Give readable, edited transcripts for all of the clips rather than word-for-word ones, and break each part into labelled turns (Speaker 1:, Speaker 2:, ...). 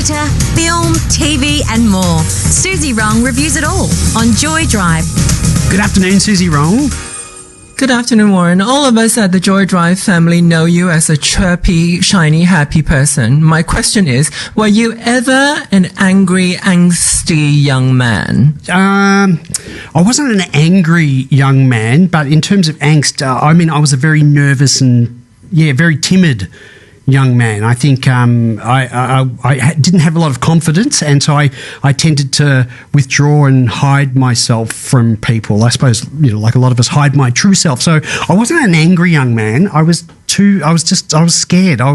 Speaker 1: theatre, film, TV and more. Suzy Rong reviews it all on Joy Drive.
Speaker 2: Good afternoon, Suzy Rong.
Speaker 3: Good afternoon, Warren. All of us at the Joy Drive family know you as a chirpy, shiny, happy person. My question is, were you ever an angry, angsty young man?
Speaker 2: I wasn't an angry young man, but in terms of angst, I was a very nervous and, very timid young man. I think I didn't have a lot of confidence, and so I tended to withdraw and hide myself from people. I suppose, like a lot of us, hide my true self. So I wasn't an angry young man. I was scared. I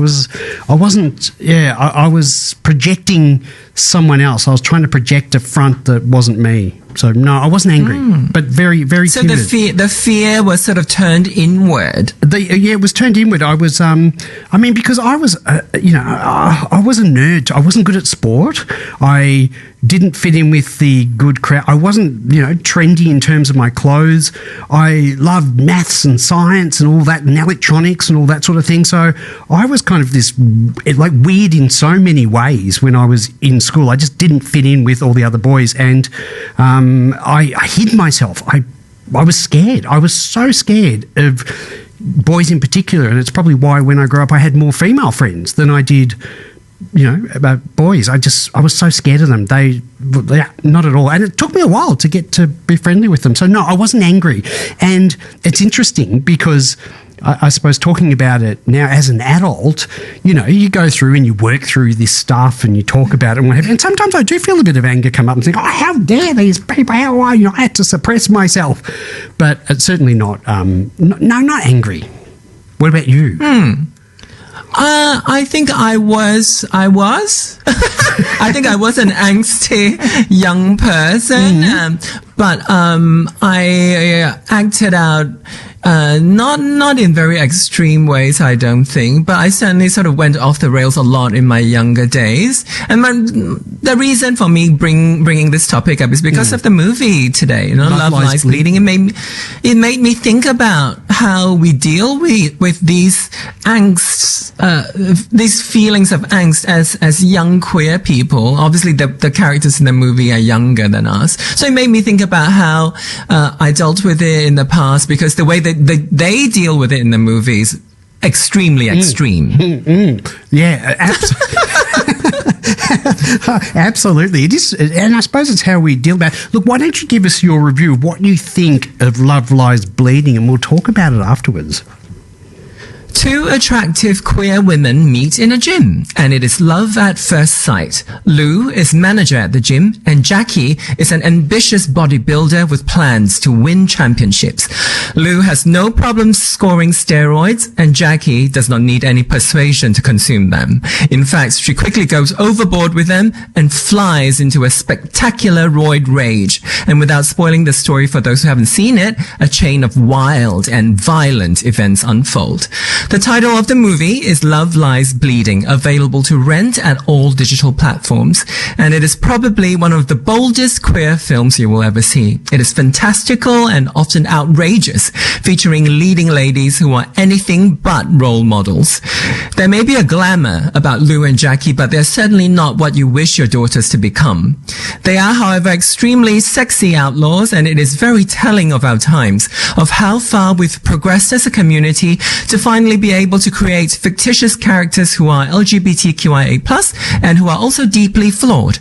Speaker 2: was projecting someone else. I was trying to project a front that wasn't me. So no, I wasn't angry, but very, very timid.
Speaker 3: So the fear was sort of turned inward.
Speaker 2: It was turned inward. I was, because I was, I was a nerd. I wasn't good at sport. I didn't fit in with the good crowd. I wasn't, trendy in terms of my clothes. I loved maths and science and all that, and electronics and all that sort of thing. So I was kind of this, weird in so many ways when I was in school. I just didn't fit in with all the other boys, and I hid myself. I was scared. I was so scared of boys in particular, and it's probably why when I grew up I had more female friends than I did about boys. I was so scared of them. They not at all. And it took me a while to get to be friendly with them. So no, I wasn't angry. And it's interesting because I suppose talking about it now as an adult, you go through and you work through this stuff and you talk about it and what have you. And sometimes I do feel a bit of anger come up and think, oh, how dare these people, how are you? I had to suppress myself. But it's certainly not, not angry. What about you?
Speaker 3: I think I was. I think I was an angsty young person, but I acted out. Not in very extreme ways, I don't think, but I certainly sort of went off the rails a lot in my younger days. And the reason for me bringing this topic up is because of the movie today, Love Lies Bleeding. It made me think about how we deal with these angst, these feelings of angst as young queer people. Obviously, the characters in the movie are younger than us, so it made me think about how I dealt with it in the past, because the way that they deal with it in the movies extremely extreme.
Speaker 2: Yeah, absolutely. It is, and I suppose it's how we deal about it. Look, why don't you give us your review of what you think of Love Lies Bleeding, and we'll talk about it afterwards.
Speaker 3: Two attractive queer women meet in a gym, and it is love at first sight. Lou is manager at the gym, and Jackie is an ambitious bodybuilder with plans to win championships. Lou has no problem scoring steroids, and Jackie does not need any persuasion to consume them. In fact, she quickly goes overboard with them and flies into a spectacular roid rage. And without spoiling the story for those who haven't seen it, a chain of wild and violent events unfold. The title of the movie is Love Lies Bleeding, available to rent at all digital platforms, and it is probably one of the boldest queer films you will ever see. It is fantastical and often outrageous, featuring leading ladies who are anything but role models. There may be a glamour about Lou and Jackie, but they're certainly not what you wish your daughters to become. They are, however, extremely sexy outlaws, and it is very telling of our times, of how far we've progressed as a community to finally be able to create fictitious characters who are LGBTQIA+, and who are also deeply flawed.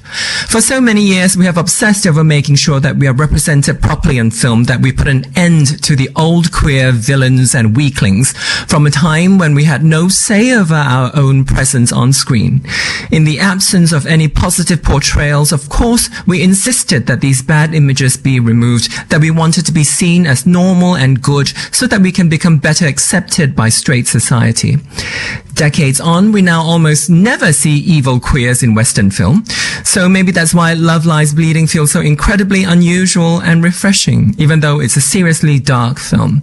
Speaker 3: For so many years, we have obsessed over making sure that we are represented properly in film, that we put an end to the old queer villains and weaklings from a time when we had no say over our own presence on screen. In the absence of any positive portrayals, of course, we insisted that these bad images be removed, that we wanted to be seen as normal and good so that we can become better accepted by straight society. Decades on, we now almost never see evil queers in Western film, so maybe that's why Love Lies Bleeding feels so incredibly unusual and refreshing, even though it's a seriously dark film.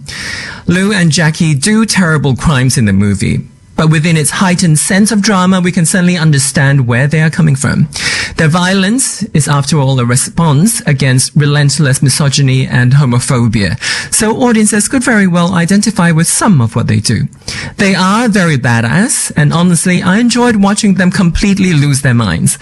Speaker 3: Lou and Jackie do terrible crimes in the movie, but within its heightened sense of drama, we can certainly understand where they are coming from. Their violence is, after all, a response against relentless misogyny and homophobia. So audiences could very well identify with some of what they do. They are very badass, and honestly, I enjoyed watching them completely lose their minds.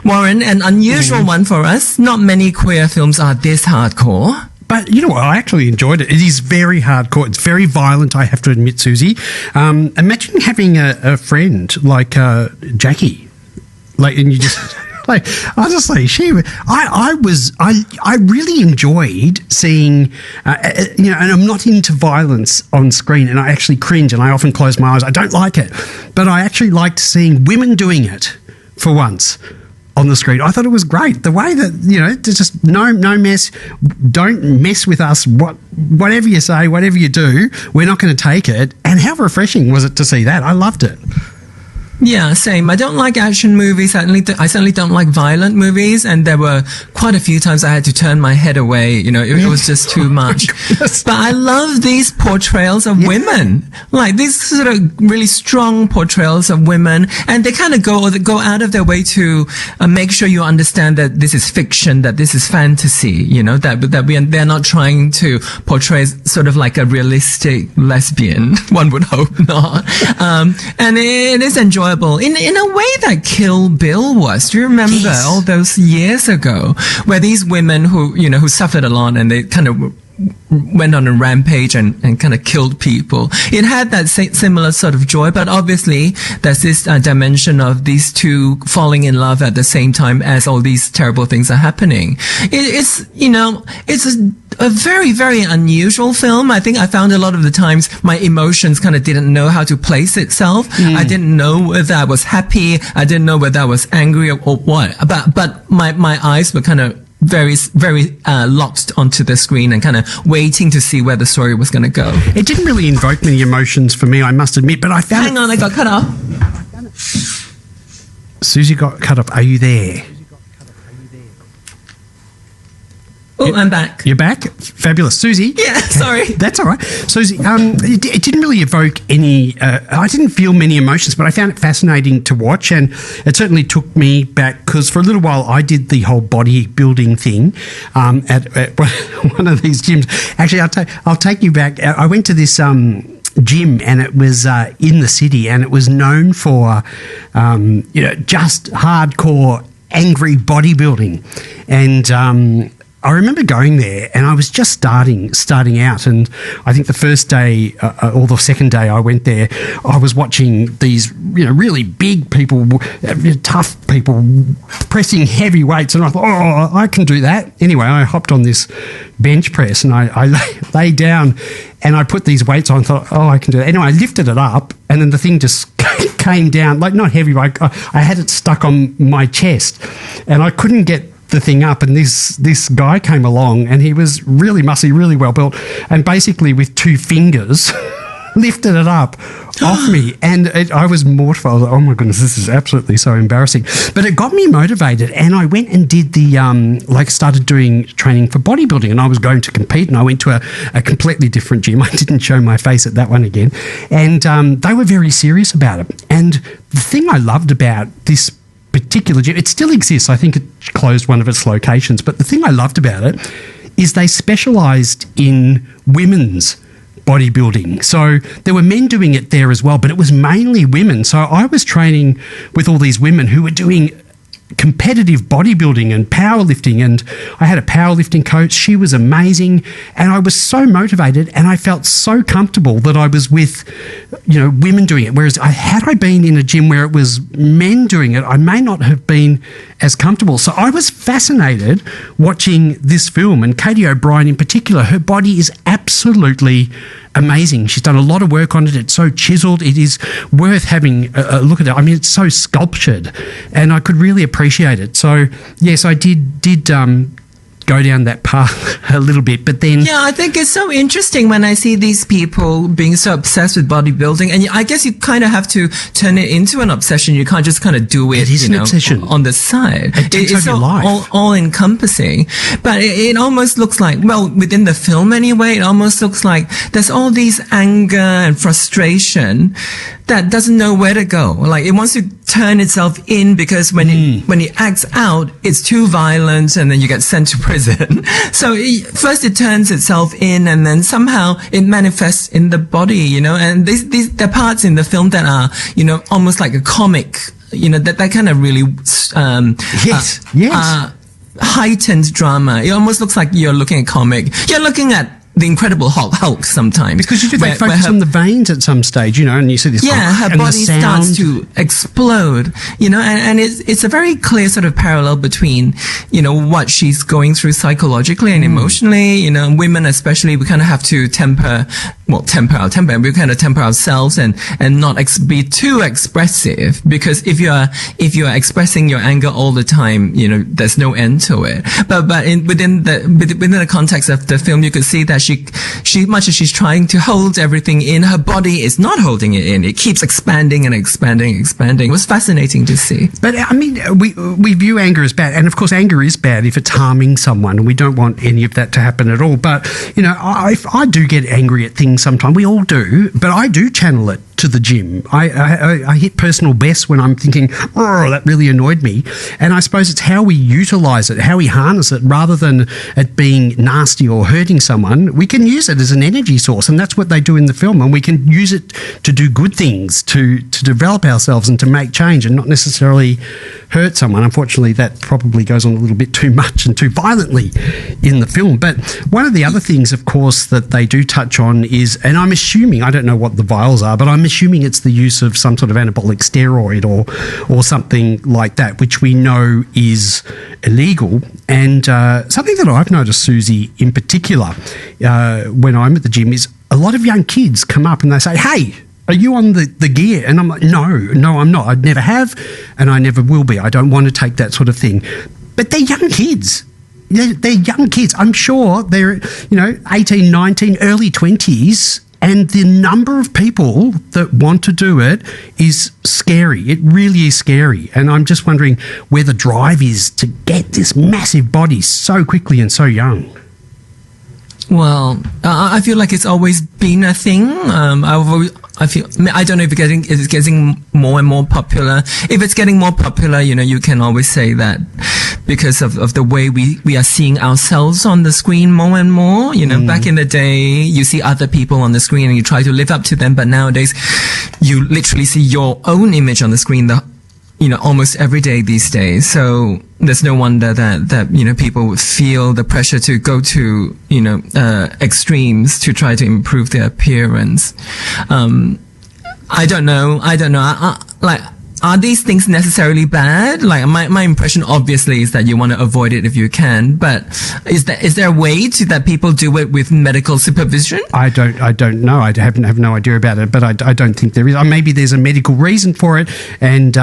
Speaker 3: Warren, an unusual one for us. Not many queer films are this hardcore.
Speaker 2: But you know what? I actually enjoyed it. It is very hardcore. It's very violent, I have to admit, Susie. Imagine having a friend like Jackie, like, and you just like honestly, I really enjoyed seeing, you know, and I'm not into violence on screen, and I actually cringe, and I often close my eyes. I don't like it, but I actually liked seeing women doing it for once on the screen. I thought it was great. The way that, you know, there's just no mess. Don't mess with us. Whatever you say, whatever you do, we're not going to take it. And how refreshing was it to see that? I loved it.
Speaker 3: Yeah, same. I don't like action movies. I certainly don't like violent movies. And there were quite a few times I had to turn my head away. You know, it was just too much. But I love these portrayals of women. Like these sort of really strong portrayals of women. And they kind of go out of their way to make sure you understand that this is fiction, that this is fantasy, you know, they're not trying to portray sort of like a realistic lesbian. One would hope not. And it is enjoyable. In a way that Kill Bill was. Do you remember all those years ago where these women who suffered a lot and they kind of went on a rampage and kind of killed people. It had that similar sort of joy, but obviously there's this dimension of these two falling in love at the same time as all these terrible things are happening. It's a very, very unusual film. I think I found a lot of the times my emotions kind of didn't know how to place itself. I didn't know whether I was happy. I didn't know whether I was angry or what. But my eyes were kind of very, very locked onto the screen and kind of waiting to see where the story was going to go.
Speaker 2: It didn't really invoke many emotions for me, I must admit, but I found
Speaker 3: Hang on, I got cut off.
Speaker 2: Susie got cut off. Are you there?
Speaker 3: Oh, I'm back.
Speaker 2: You're back? Fabulous. Susie?
Speaker 3: Yeah, sorry.
Speaker 2: That's all right. Susie, it didn't really evoke any, I didn't feel many emotions, but I found it fascinating to watch, and it certainly took me back, because for a little while I did the whole bodybuilding thing at one of these gyms. Actually, I'll take you back. I went to this gym, and it was in the city, and it was known for, just hardcore, angry bodybuilding. And I remember going there, and I was just starting out, and I think the first day or the second day I went there, I was watching these, really big people, tough people pressing heavy weights, and I thought, oh, I can do that. Anyway, I hopped on this bench press, and I lay down, and I put these weights on and thought, oh, I can do that. Anyway, I lifted it up, and then the thing just came down, like not heavy, I had it stuck on my chest, and I couldn't get the thing up, and this guy came along, and he was really muscly, really well built, and basically with two fingers lifted it up off me, and I was mortified. I was like, oh my goodness, this is absolutely so embarrassing. But it got me motivated, and I went and did the started doing training for bodybuilding, and I was going to compete, and I went to a completely different gym. I didn't show my face at that one again, and they were very serious about it. And the thing I loved about this particular gym, it still exists. I think it closed one of its locations, but the thing I loved about it is they specialised in women's bodybuilding. So there were men doing it there as well, but it was mainly women. So I was training with all these women who were doing competitive bodybuilding and powerlifting, and I had a powerlifting coach. She was amazing, and I was so motivated, and I felt so comfortable that I was with women doing it, whereas had I been in a gym where it was men doing it, I may not have been as comfortable. So I was fascinated watching this film, and Katie O'Brien in particular, her body is absolutely amazing. She's done a lot of work on it. It's so chiseled. It is worth having a look at it. I mean, it's so sculptured, and I could really appreciate it. So yes, I did go down that path a little bit, but then
Speaker 3: I think it's so interesting when I see these people being so obsessed with bodybuilding, and I guess you kind of have to turn it into an obsession. You can't just kind of do it,
Speaker 2: an obsession
Speaker 3: on the side.
Speaker 2: It's
Speaker 3: so
Speaker 2: life.
Speaker 3: all encompassing, but it almost looks like, well, within the film anyway, it almost looks like there's all these anger and frustration that doesn't know where to go. Like it wants to turn itself in because when it acts out, it's too violent and then you get sent to prison. So first it turns itself in and then somehow it manifests in the body, you know, and there are parts in the film that are, you know, almost like a comic, you know, that kind of really,
Speaker 2: Yes.
Speaker 3: heightened drama. It almost looks like you're looking at comic. You're looking at the Incredible Hulk sometimes.
Speaker 2: Because they focus on the veins at some stage, you know, and you see this.
Speaker 3: Yeah, her body starts to explode, you know, and it's a very clear sort of parallel between, you know, what she's going through psychologically and emotionally. You know, women especially, we kind of have to temper our temper, and we kind of temper ourselves and not be too expressive, because if you are expressing your anger all the time, you know, there's no end to it. But within the context of the film, you could see that she much as she's trying to hold everything in, her body is not holding it in. It keeps expanding and expanding. It was fascinating to see.
Speaker 2: But I mean, we view anger as bad, and of course anger is bad if it's harming someone, and we don't want any of that to happen at all. But you know, I do get angry at things sometimes. We all do, but I do channel it to the gym. I hit personal best when I'm thinking, oh, that really annoyed me. And I suppose it's how we utilize it, how we harness it, rather than it being nasty or hurting someone. We can use it as an energy source, and that's what they do in the film. And we can use it to do good things, to develop ourselves and to make change, and not necessarily hurt someone. Unfortunately, that probably goes on a little bit too much and too violently in the film. But one of the other things, of course, that they do touch on is, and I'm assuming, I don't know what the vials are, but I'm assuming it's the use of some sort of anabolic steroid or something like that, which we know is illegal. And something that I've noticed, Suzy, in particular, when I'm at the gym, is a lot of young kids come up and they say, hey, are you on the gear? And I'm like, no, I'm not. I never have, and I never will be. I don't want to take that sort of thing. But they're young kids. They're young kids. I'm sure they're, 18, 19, early 20s. And the number of people that want to do it is scary. It really is scary. And I'm just wondering where the drive is to get this massive body so quickly and so young.
Speaker 3: Well, I feel like it's always been a thing. I don't know if it's getting more and more popular. If it's getting more popular, you can always say that because of the way we are seeing ourselves on the screen more and more. Back in the day, you see other people on the screen and you try to live up to them. But nowadays, you literally see your own image on the screen almost every day these days. So there's no wonder that people would feel the pressure to go to, extremes to try to improve their appearance. I don't know. Are these things necessarily bad? Like my impression obviously is that you want to avoid it if you can, but is there a way that people do it with medical supervision?
Speaker 2: I don't know. I have no idea about it, but I don't think there is. Maybe there's a medical reason for it, and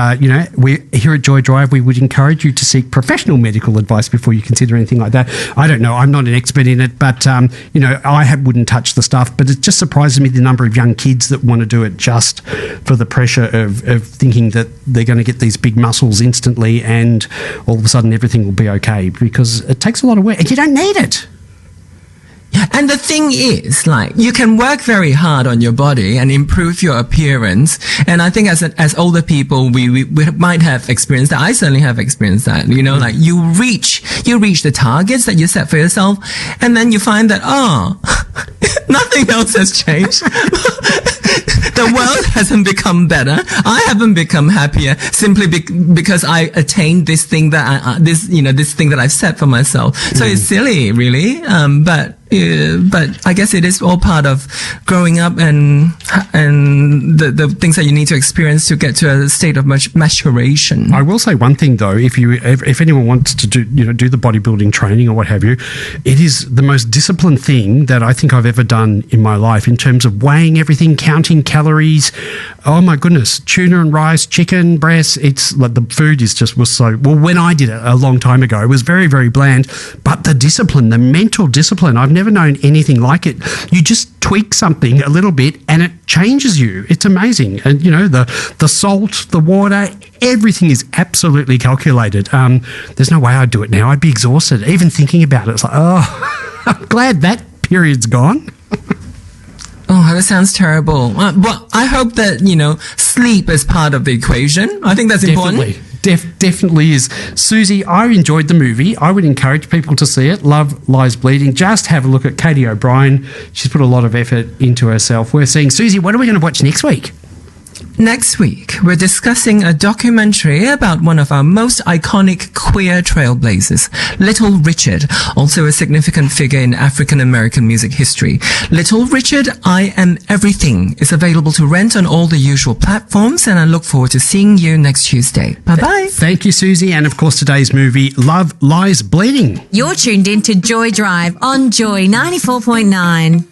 Speaker 2: we here at Joy Drive, we would encourage you to seek professional medical advice before you consider anything like that. I don't know. I'm not an expert in it, but I wouldn't touch the stuff. But it just surprises me the number of young kids that want to do it just for the pressure of thinking that they're going to get these big muscles instantly and all of a sudden everything will be okay, because it takes a lot of work and you don't need it.
Speaker 3: Yeah, and the thing is, you can work very hard on your body and improve your appearance. And I think as older people, we might have experienced that. I certainly have experienced that. You reach the targets that you set for yourself, and then you find that, nothing else has changed. The world hasn't become better. I haven't become happier simply because I attained this thing that this thing that I've set for myself. So it's silly, really. But I guess it is all part of growing up and the things that you need to experience to get to a state of maturation.
Speaker 2: I will say one thing though, if anyone wants to do the bodybuilding training or what have you, it is the most disciplined thing that I think I've ever done in my life in terms of weighing everything, counting calories. Oh my goodness, tuna and rice, chicken breasts. It's like the food was so, well, when I did it a long time ago, it was very, very bland, but the discipline, the mental discipline, I've never known anything like it. You just tweak something a little bit and it changes you. It's amazing. And the salt, the water, everything is absolutely calculated. There's no way I'd do it now. I'd be exhausted even thinking about it. It's like, I'm glad that period's gone.
Speaker 3: Oh, that sounds terrible. But I hope that, sleep is part of the equation. I think that's important.
Speaker 2: Definitely is. Suzy, I enjoyed the movie. I would encourage people to see it. Love Lies Bleeding. Just have a look at Katie O'Brien. She's put a lot of effort into herself. We're seeing, Suzy, what are we going to watch next week?
Speaker 3: Next week, we're discussing a documentary about one of our most iconic queer trailblazers, Little Richard, also a significant figure in African American music history. Little Richard, I Am Everything is available to rent on all the usual platforms, and I look forward to seeing you next Tuesday. Bye-bye.
Speaker 2: Thank you, Suzy. And of course, today's movie, Love Lies Bleeding.
Speaker 1: You're tuned in to Joy Drive on Joy 94.9.